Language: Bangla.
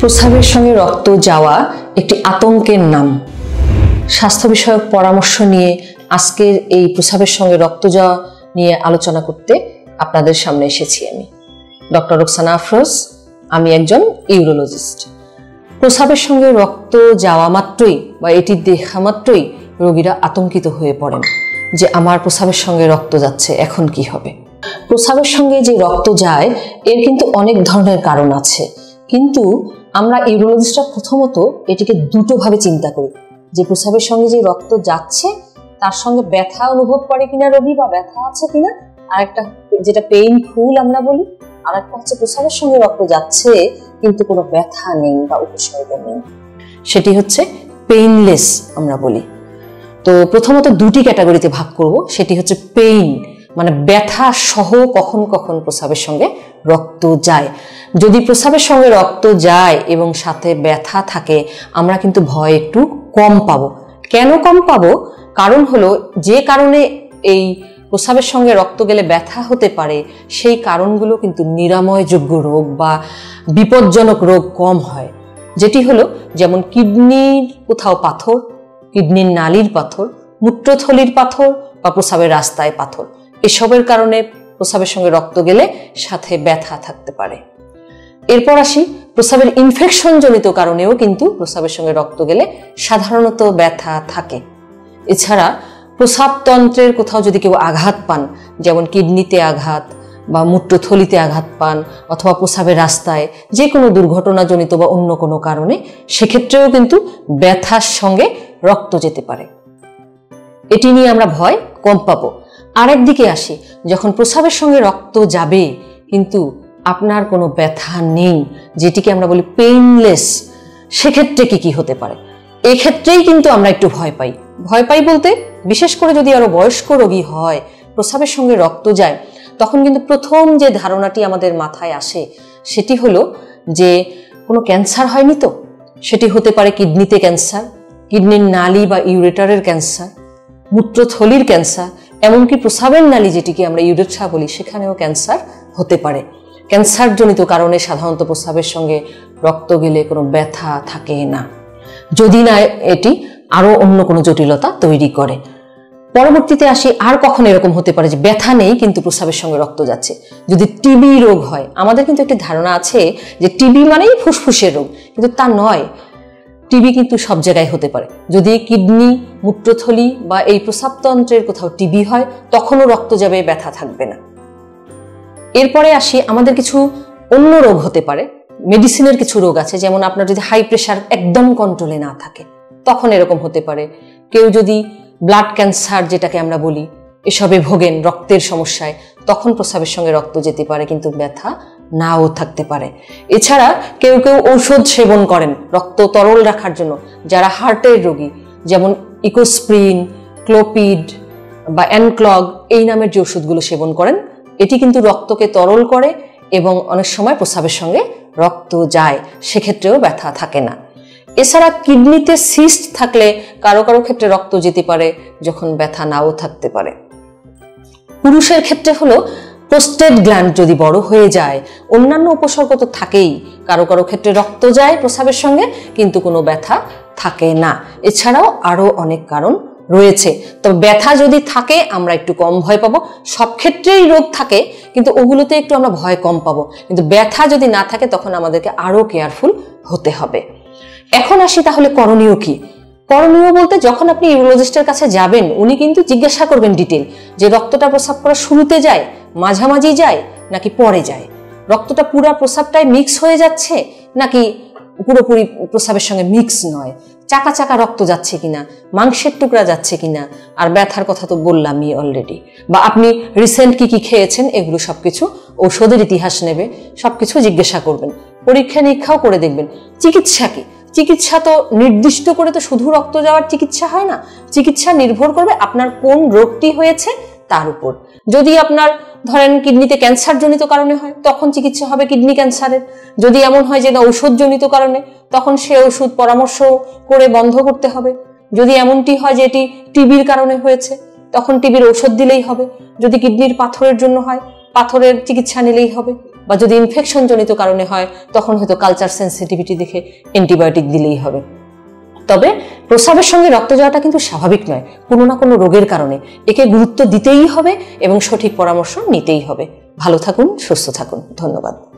প্রস্রাবের সঙ্গে রক্ত যাওয়া একটি আতঙ্কের নাম। স্বাস্থ্য বিষয়ক পরামর্শ নিয়ে আজকের এই প্রস্রাবের সঙ্গে রক্ত যাওয়া নিয়ে আলোচনা করতে আপনাদের সামনে এসেছি আমি ডক্টর রোকসানা আফরোজ। আমি একজন ইউরোলজিস্ট। প্রস্রাবের সঙ্গে রক্ত যাওয়া মাত্রই বা এটি দেখা মাত্রই রোগীরা আতঙ্কিত হয়ে পড়েন যে আমার প্রস্রাবের সঙ্গে রক্ত যাচ্ছে, এখন কি হবে। প্রস্রাবের সঙ্গে যে রক্ত যায় এর কিন্তু অনেক ধরনের কারণ আছে, কিন্তু আমরা ইউরোলজিস্টরা প্রথমত এটিকে দুটো ভাবে চিন্তা করি যে প্রস্রাবের সঙ্গে যে রক্ত যাচ্ছে তার সঙ্গে ব্যথা অনুভব করে কিনা রোগী, বা ব্যথা আছে কিনা, আর একটা যেটা পেইনফুল আমরা বলি, আর একটা হচ্ছে প্রস্রাবের সঙ্গে রক্ত যাচ্ছে কিন্তু কোনো ব্যথা নেই বা উপসর্গ নেই, সেটি হচ্ছে পেইনলেস আমরা বলি। তো প্রথমত দুটি ক্যাটাগরিতে ভাগ করব, সেটি হচ্ছে পেইন মানে ব্যথা সহ কখন কখন প্রস্রাবের সঙ্গে রক্ত যায়। যদি প্রস্রাবের সঙ্গে রক্ত যায় এবং সাথে ব্যথা থাকে আমরা কিন্তু ভয় একটু কম পাবো। কেন কম পাবো? কারণ হলো যে কারণে এই প্রস্রাবের সঙ্গে রক্ত গেলে ব্যথা হতে পারে সেই কারণগুলো কিন্তু নিরাময়যোগ্য রোগ বা বিপজ্জনক রোগ কম হয়। যেটি হলো যেমন কিডনির কোথাও পাথর, কিডনির নালীর পাথর, মূত্রথলির পাথর বা প্রস্রাবের রাস্তায় পাথর, এসবের কারণে প্রস্রাবের সঙ্গে রক্ত গেলে সাথে ব্যথা থাকতে পারে। এরপর আসি প্রস্রাবের ইনফেকশন জনিত কারণেও কিন্তু প্রস্রাবের সঙ্গে রক্ত গেলে সাধারণত ব্যথা থাকে। এছাড়া প্রস্রাবতন্ত্রের কোথাও যদি কেউ আঘাত পান, যেমন কিডনিতে আঘাত বা মূত্রথলিতে আঘাত পান অথবা প্রস্রাবের রাস্তায় যে কোনো দুর্ঘটনাজনিত বা অন্য কোনো কারণে, সেক্ষেত্রেও কিন্তু ব্যথার সঙ্গে রক্ত যেতে পারে। এটি নিয়ে আমরা ভয় কম পাবো। আরেক দিকে আসি, যখন প্রস্রাবের সঙ্গে রক্ত যাবে কিন্তু আপনার কোনো ব্যথা নেই, যেটিকে আমরা বলি পেইনলেস, সেক্ষেত্রে কি হতে পারে? এক্ষেত্রেই কিন্তু আমরা একটু ভয় পাই। ভয় পাই বলতে বিশেষ করে যদি আরো বয়স্ক রোগী হয়, প্রস্রাবের সঙ্গে রক্ত যায়, তখন কিন্তু প্রথম যে ধারণাটি আমাদের মাথায় আসে সেটি হলো যে কোনো ক্যান্সার হয়নি তো। সেটি হতে পারে কিডনিতে ক্যান্সার, কিডনির নালী বা ইউরেটারের ক্যান্সার, মূত্রথলির ক্যান্সার, এমনকি প্রস্রাবের নালী যেটিকে আমরা ইউরেথ্রা বলি সেখানেও ক্যান্সার হতে পারে। ক্যান্সার জনিত কারণে সাধারণত প্রস্রাবের সঙ্গে রক্ত গেলে কোনো ব্যথা থাকে না, যদি না এটি আরো অন্য কোনো জটিলতা তৈরি করে। পরবর্তীতে আসি, আর কখন এরকম হতে পারে যে ব্যথা নেই কিন্তু প্রস্রাবের সঙ্গে রক্ত যাচ্ছে? যদি টিবি রোগ হয়। আমাদের কিন্তু একটি ধারণা আছে যে টিবি মানেই ফুসফুসের রোগ, কিন্তু তা নয়। টিবি কিন্তু সব জায়গায় হতে পারে। যদি কিডনি, মূত্রথলি বা এই প্রস্রাবতন্ত্রের কোথাও টিবি হয় তখনও রক্ত যাবে, ব্যথা থাকবে না। এরপরে আসি, আমাদের কিছু অন্য রোগ হতে পারে, মেডিসিনের কিছু রোগ আছে, যেমন আপনার যদি হাই প্রেশার একদম কন্ট্রোলে না থাকে তখন এরকম হতে পারে। কেউ যদি ব্লাড ক্যান্সার যেটাকে আমরা বলি এসবে ভোগেন, রক্তের সমস্যায়, তখন প্রস্রাবের সঙ্গে রক্ত যেতে পারে কিন্তু ব্যথা নাও থাকতে পারে। এছাড়া কেউ কেউ ঔষধ সেবন করেন রক্ত তরল রাখার জন্য, যারা হার্টের রোগী, যেমন ইকোস্প্রিন, ক্লোপিড বা অ্যানক্লগ এই নামের যে ওষুধগুলো সেবন করেন, এটি কিন্তু রক্তকে তরল করে এবং অনেক সময় প্রস্রাবের সঙ্গে রক্ত যায়, সেক্ষেত্রেও ব্যথা থাকে না। এছাড়া কিডনিতে সিস্ট থাকলে কারো কারো ক্ষেত্রে রক্ত যেতে পারে যখন ব্যথা নাও থাকতে পারে। পুরুষের ক্ষেত্রে হলো প্রোস্টেট গ্ল্যান্ড যদি বড় হয়ে যায়, অন্যান্য উপসর্গ তো থাকেই, কারো কারো ক্ষেত্রে রক্ত যায় প্রস্রাবের সঙ্গে কিন্তু কোনো ব্যথা থাকে না। এছাড়াও আরো অনেক কারণ রয়েছে। তবে ব্যথা যদি থাকে আমরা একটু কম ভয় পাবো। সব ক্ষেত্রেই রোগ থাকে কিন্তু ওগুলোতে একটু আমরা ভয় কম পাবো, কিন্তু ব্যথা যদি না থাকে তখন আমাদেরকে আরো কেয়ারফুল হতে হবে। এখন আসি তাহলে করণীয় কি? করণীয় বলতে, যখন আপনি ইউরোলজিস্টের কাছে যাবেন উনি কিন্তু জিজ্ঞাসা করবেন ডিটেল যে রক্তটা প্রস্রাব করার শুরুতে যায়, মাঝামাঝি যায় নাকি পরে যায়, রক্তটা পুরা প্রস্রাবটায় মিক্স হয়ে যাচ্ছে নাকি পুরোপুরি প্রস্রাবের সঙ্গে মিক্স নয়, চাকা চাকা রক্ত যাচ্ছে কিনা, মাংসের টুকরা যাচ্ছে কিনা, আর ব্যথার কথা তো বললামই অলরেডি, বা আপনি রিসেন্ট কি খেয়েছেন, এগুলো সবকিছু, ঔষধের ইতিহাস নেবে, সবকিছু জিজ্ঞাসা করবেন, পরীক্ষা নিরীক্ষাও করে দেখবেন। চিকিৎসা কি? চিকিৎসা তো নির্দিষ্ট করে তো শুধু রক্ত যাওয়ার চিকিৎসা হয় না। চিকিৎসা নির্ভর করবে আপনার কোন রোগটি হয়েছে তার উপর। যদি আপনার ধরেন কিডনিতে ক্যান্সার জনিত কারণে হয় তখন চিকিৎসা হবে কিডনি ক্যান্সারের। যদি এমন হয় যে না ঔষধ জনিত কারণে, তখন সে ওষুধ পরামর্শ করে বন্ধ করতে হবে। যদি এমনটি হয় যে এটি টিবির কারণে হয়েছে তখন টিবির ঔষধ দিলেই হবে। যদি কিডনির পাথরের জন্য হয় পাথরের চিকিৎসা নিলেই হবে। বা যদি ইনফেকশন জনিত কারণে হয় তখন হয়তো কালচার সেন্সিটিভিটি দেখে অ্যান্টিবায়োটিক দিলেই হবে। তবে প্রস্রাবের সঙ্গে রক্ত যাওয়াটা কিন্তু স্বাভাবিক নয়, কোনো না কোনো রোগের কারণে। একে গুরুত্ব দিতেই হবে এবং সঠিক পরামর্শ নিতেই হবে। ভালো থাকুন, সুস্থ থাকুন। ধন্যবাদ।